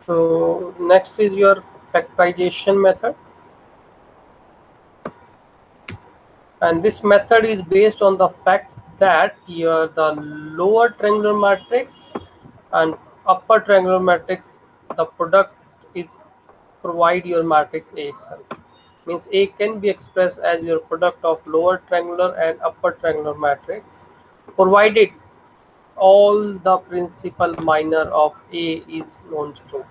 So next is your factorization method, and this method is based on the fact that your the lower triangular matrix and upper triangular matrix, the product is provide your matrix A itself. Means A can be expressed as your product of lower triangular and upper triangular matrix, provided all the principal minor of A is known to true.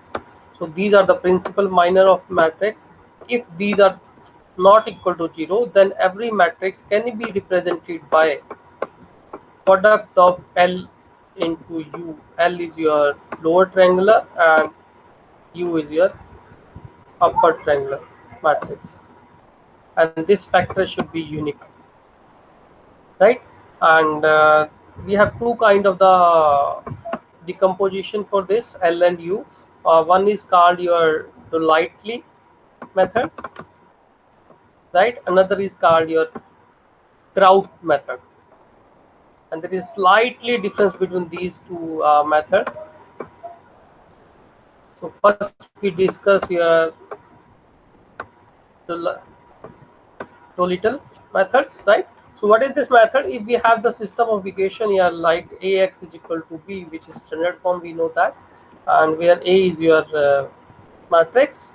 So these are the principal minor of matrix. If these are not equal to 0, then every matrix can be represented by product of L into U. L is your lower triangular and U is your upper triangular matrix, and this factor should be unique, right? And we have two kind of the decomposition for this L and U. One is called your Dolichly method, right? Another is called your Kraut method, and there is slightly difference between these two method. So first we discuss your Dol- Dolittle methods, right? So what is this method? If we have the system of equation here like Ax is equal to B, which is standard form, we know that, and where A is your matrix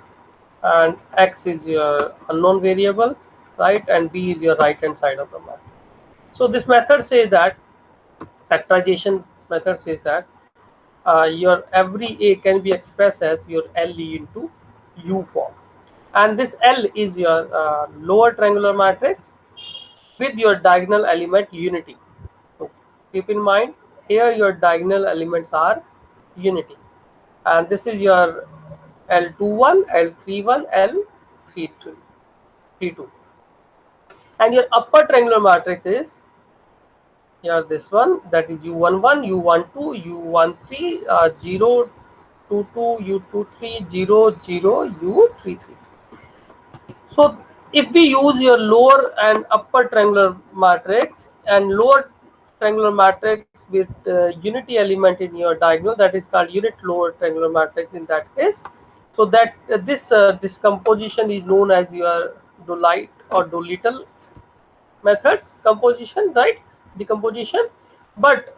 and X is your unknown variable, right, and B is your right hand side of the matrix. So this method says that, factorization method says that your every A can be expressed as your LE into U form, and this L is your lower triangular matrix with your diagonal element unity. So keep in mind here your diagonal elements are unity, and this is your L21, L31, L32, and your upper triangular matrix is here this one, that is U11, U12, U13, 0, 22, U23, 0, 0, U33. So if we use your lower and upper triangular matrix and lower triangular matrix with unity element in your diagonal, that is called unit lower triangular matrix in that case. So that this composition is known as your Dolite or Dolittle methods composition, right? Decomposition. But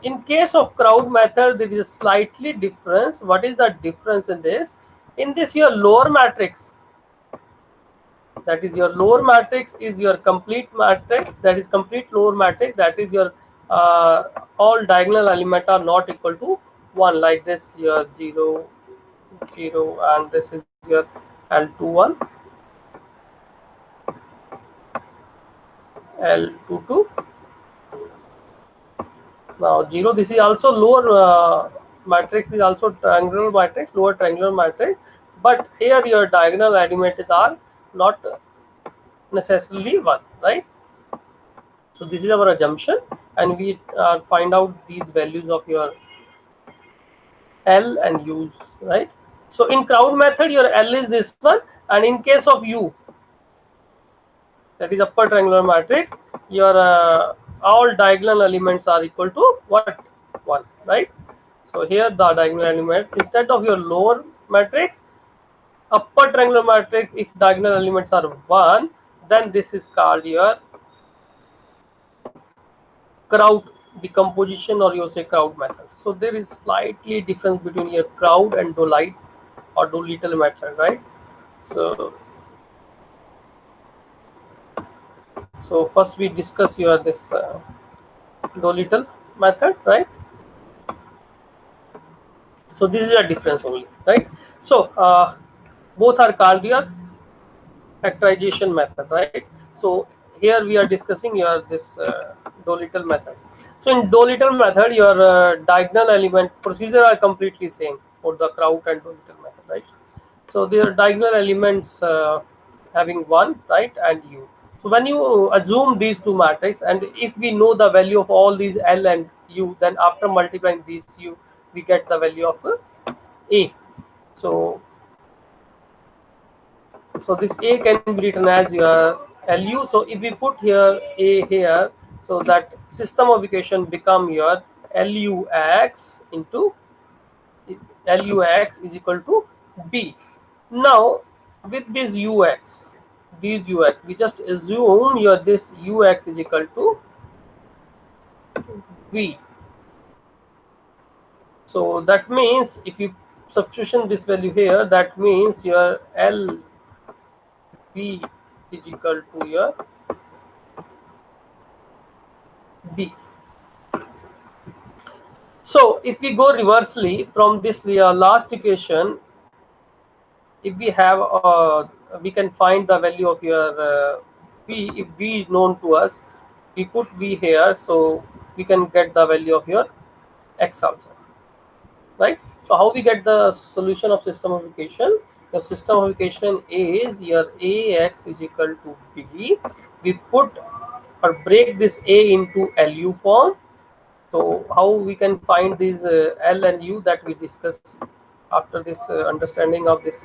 in case of Kraut method, there is a slightly difference. What is the difference in this? In this, your lower matrix, that is your lower matrix is your complete matrix, that is complete lower matrix, that is your uh, all diagonal element are not equal to 1, like this your 0, 0, and this is your L21, L22. Now 0, this is also lower matrix is also triangular matrix, lower triangular matrix, but here your diagonal elements are not necessarily 1, right? So this is our assumption, and we find out these values of your L and U's, right? So in Kraut method, your L is this one, and in case of U, that is upper triangular matrix, your all diagonal elements are equal to what? 1, right? So here the diagonal element, instead of your lower matrix, upper triangular matrix, if diagonal elements are 1, then this is called your Kraut decomposition, or you say Kraut method. So there is slightly difference between your Kraut and Dolite or Dolittle method, right? So first we discuss your this Dolittle method, right? So this is a difference only, right? So both are called your factorization method, right? So here we are discussing your this Dolittle method. So in Dolittle method, your diagonal element procedure are completely same for the Kraut and Dolittle method, right? So their diagonal elements having 1, right, and U. So when you assume these two matrices, and if we know the value of all these L and U, then after multiplying these U, we get the value of A. So this A can be written as your LU. So if we put here A here, so that system of equation become your LUX into LUX is equal to B. Now with this UX, we just assume your this UX is equal to V. So that means if you substitution this value here, that means your LV is equal to your B. So if we go reversely from this last equation, if we have we can find the value of your V. If V is known to us, we put V here, so we can get the value of your X also, right? So how we get the solution of system of equation? Your system of equation is your AX is equal to B. We put or break this A into LU form. So how we can find these L and U, that we discuss after this understanding of this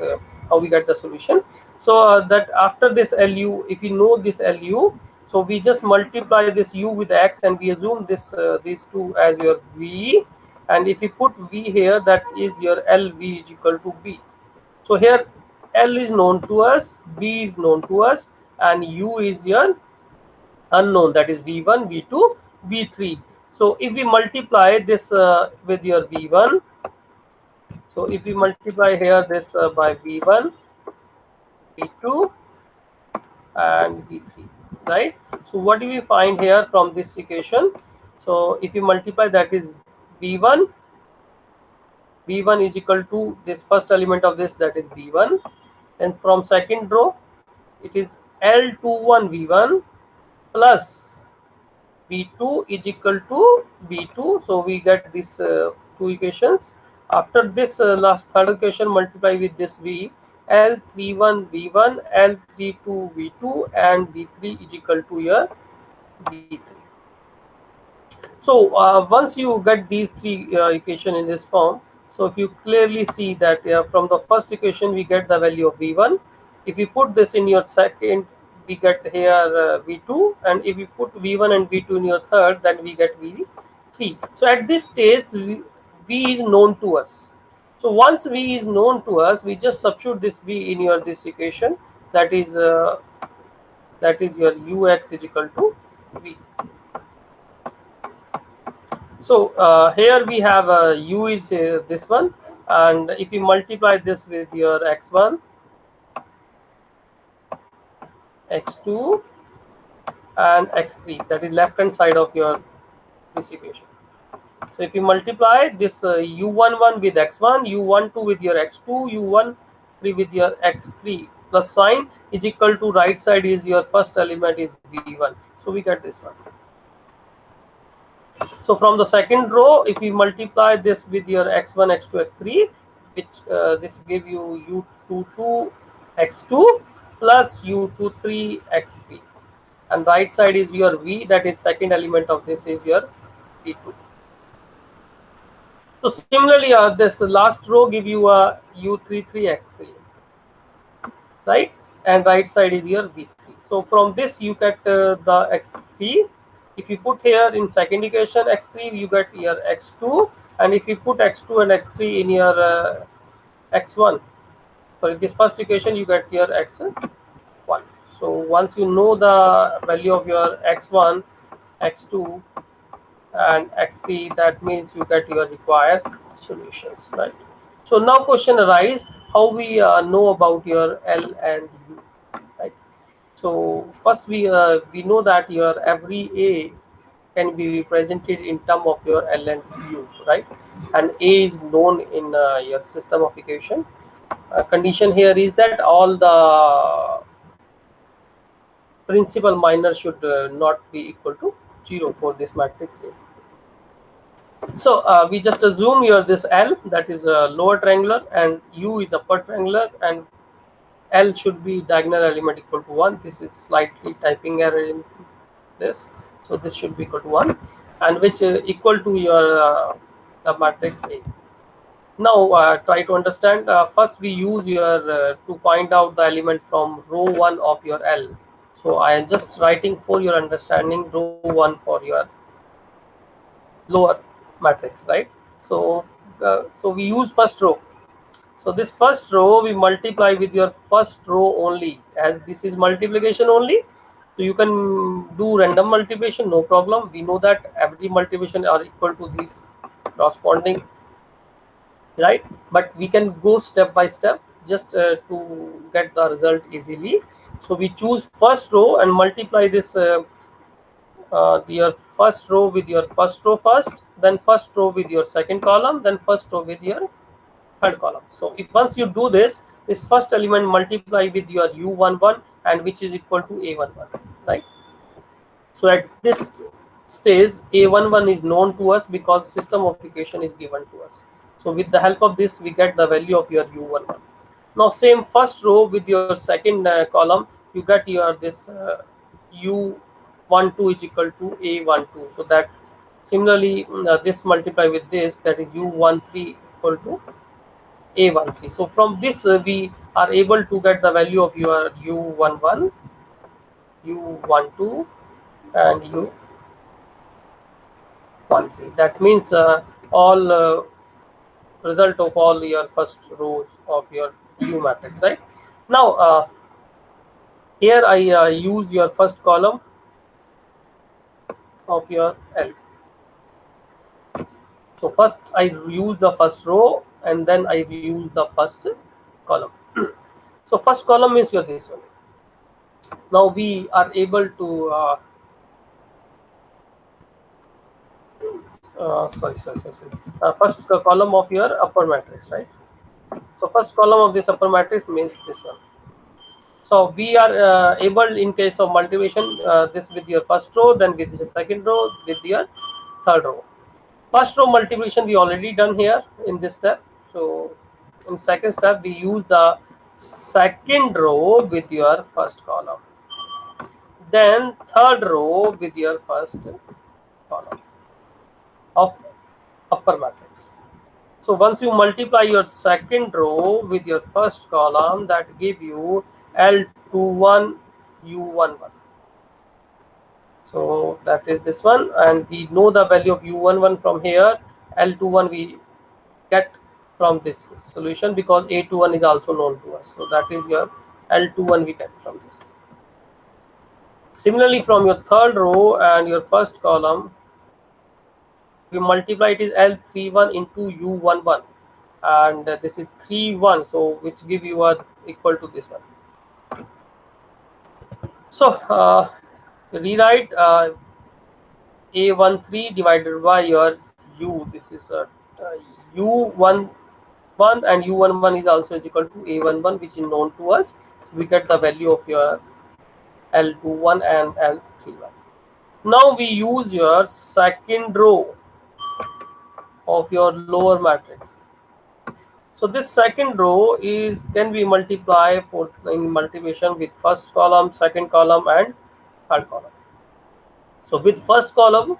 how we get the solution. So that after this LU, if you know this LU, so we just multiply this U with X and we assume this these two as your V, and if you put V here, that is your LV is equal to B. So here L is known to us, V is known to us, and U is your unknown, that is V1, V2, V3. So if we multiply this with your V1, so if we multiply here this by V1, V2 and V3, right? So what do we find here from this equation? So if you multiply, that is V1, V1 is equal to this first element of this, that is V1, and from second row it is L21 V1 plus V2 is equal to V2. So we get these two equations. After this last third equation, multiply with this V, L31 V1, L32 V2, and V3 is equal to your V3. So once you get these three equation in this form, so if you clearly see that from the first equation we get the value of V1. If you put this in your second, we get here V2, and if you put V1 and V2 in your third, then we get V3. So at this stage, V is known to us. So once V is known to us, we just substitute this V in your this equation. That is your UX is equal to V. So here we have U is this one, and if you multiply this with your X1, X2 and X3, that is left hand side of your this equation. So if you multiply this U11 with X1, U12 with your X2, U13 with your X3, plus sign is equal to right side is your first element is V1. So we get this one. So from the second row, if we multiply this with your X1, X2, X3, which this give you U22 X2 plus U23 X3, and right side is your V, that is second element of this is your V2. So similarly, this last row give you a U33 X3, right, and right side is your V3. So from this you get the X3. If you put here in second equation X3, you get your X2, and if you put X2 and X3 in your X1, so in this first equation you get your X1. So once you know the value of your X1, X2 and X3, that means you get your required solutions, right? So now question arise, how we know about your L and U, right? So first we know that your every A can be represented in term of your L and U, right? And A is known in your system of equation. Condition here is that all the principal minor should not be equal to 0 for this matrix A. So we just assume here this L, that is a lower triangular, and U is upper triangular, and L should be diagonal element equal to 1. This is slightly typing error in this, so this should be equal to 1, and which equal to your the matrix A. Now try to understand. First we use your to find out the element from row 1 of your L. So I am just writing for your understanding row 1 for your lower matrix, right? So so we use first row. So this first row we multiply with your first row only, as this is multiplication only. So you can do random multiplication, no problem. We know that every multiplication are equal to these corresponding, right? But we can go step by step just to get the result easily. So we choose first row and multiply this your first row with your first row first, then first row with your second column, then first row with your third column. So if once you do this, this first element multiply with your u11 and which is equal to a11, right? So at this stage, a11 is known to us because system of equation is given to us. So with the help of this, we get the value of your u11. Now same first row with your second column, you get your this u12 is equal to a12. So that similarly this multiply with this, that is u13 equal to a13. So from this we are able to get the value of your u11, u12 and u13. That means all result of all your first rows of your u matrix, right? Now here I use your first column of your L. So first I use the first row and then I use the first column. So first column is your this one. Now we are able to first column of your upper matrix, right? So first column of this upper matrix means this one. So we are able in case of multiplication this with your first row, then with the second row, with your third row. First row multiplication we already done here in this step. So in second step we use the second row with your first column, then third row with your first column of upper matrix. So once you multiply your second row with your first column, that give you L21 U11. So that is this one, and we know the value of U11 from here. L21 we get from this solution because A21 is also known to us. So that is your L21 we get from this. Similarly, from your third row and your first column, we multiply it is L31 into U11, and this is 31, so which give you a equal to this one. So rewrite A13 divided by your U. This is U11 and U11 is also is equal to A11, which is known to us. So we get the value of your L21 and L31. Now we use your second row of your lower matrix. So this second row is can be multiplied for in multiplication with first column, second column, and third column. So with first column,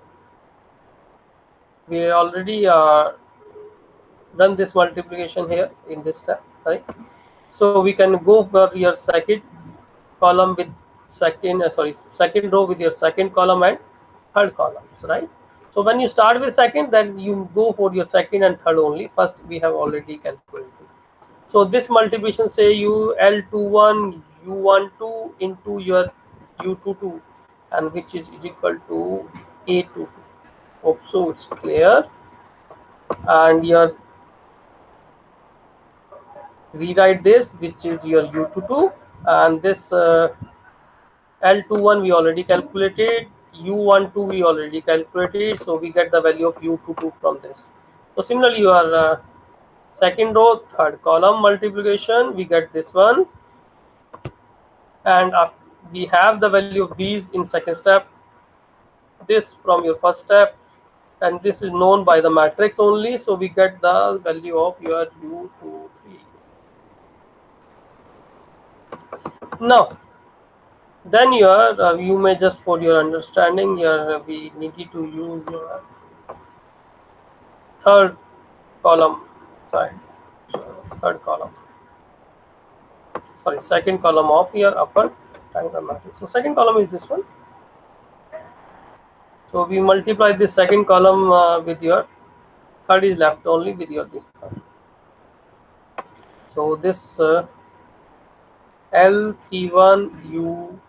we already done this multiplication here in this step, right? So we can go for your second column with second row with your second column and third columns, right? So when you start with second, then you go for your second and third only. First we have already calculated. So this multiplication say you L21 U12 into your U22, and which is equal to A22. Hope so it's clear. And your rewrite this, which is your U22, and this L21 we already calculated, U12 we already calculated, so we get the value of U22 from this. So similarly your second row, third column multiplication, we get this one, and after we have the value of these in second step, this from your first step, and this is known by the matrix only, so we get the value of your U23. Now then your you may just for your understanding here we needed to use your third column, sorry, third column, sorry, second column of your upper triangular matrix. So second column is this one. So we multiply this second column with your third is left only with your this third. So this L31 U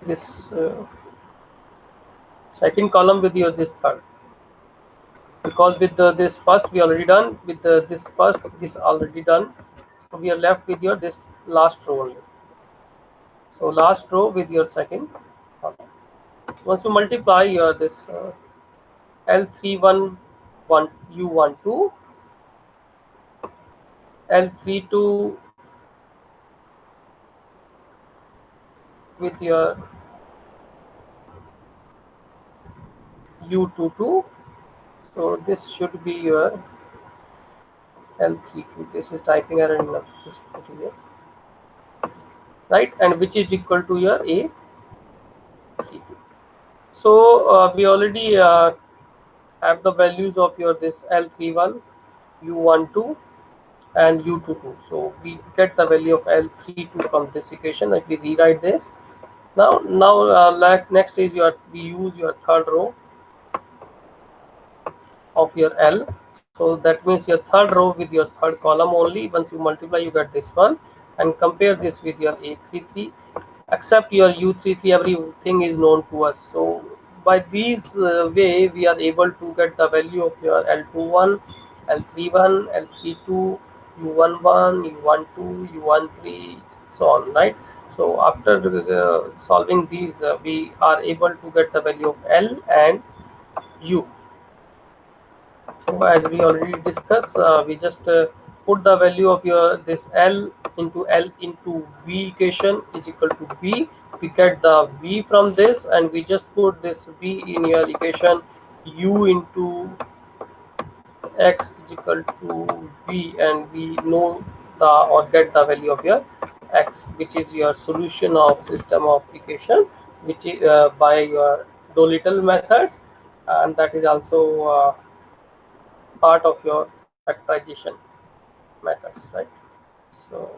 this second column with your this third, because with this first we already done, with this first this already done, so we are left with your this last row only. So last row with your second column. Once you multiply your this L31 U12, L32 with your U22, so this should be your L32. This is typing error in this material, right? And which is equal to your A32. So we already have the values of your this L31, U12, and U22. So we get the value of L32 from this equation. If we rewrite this now, like next is your we use your third row of your L. So that means your third row with your third column only. Once you multiply, you get this one, and compare this with your A33. Except your U33, everything is known to us. So by these way, we are able to get the value of your L21, L31, L32, U11, U12, U13, so on, right? So after solving these, we are able to get the value of L and U. So as we already discussed, we just put the value of your this L into V equation is equal to B. We get the V from this, and we just put this V in your equation U into X is equal to V, and we know the or get the value of your X, which is your solution of system of equation, which is by your Dolittle methods, and that is also part of your factorization methods, right? So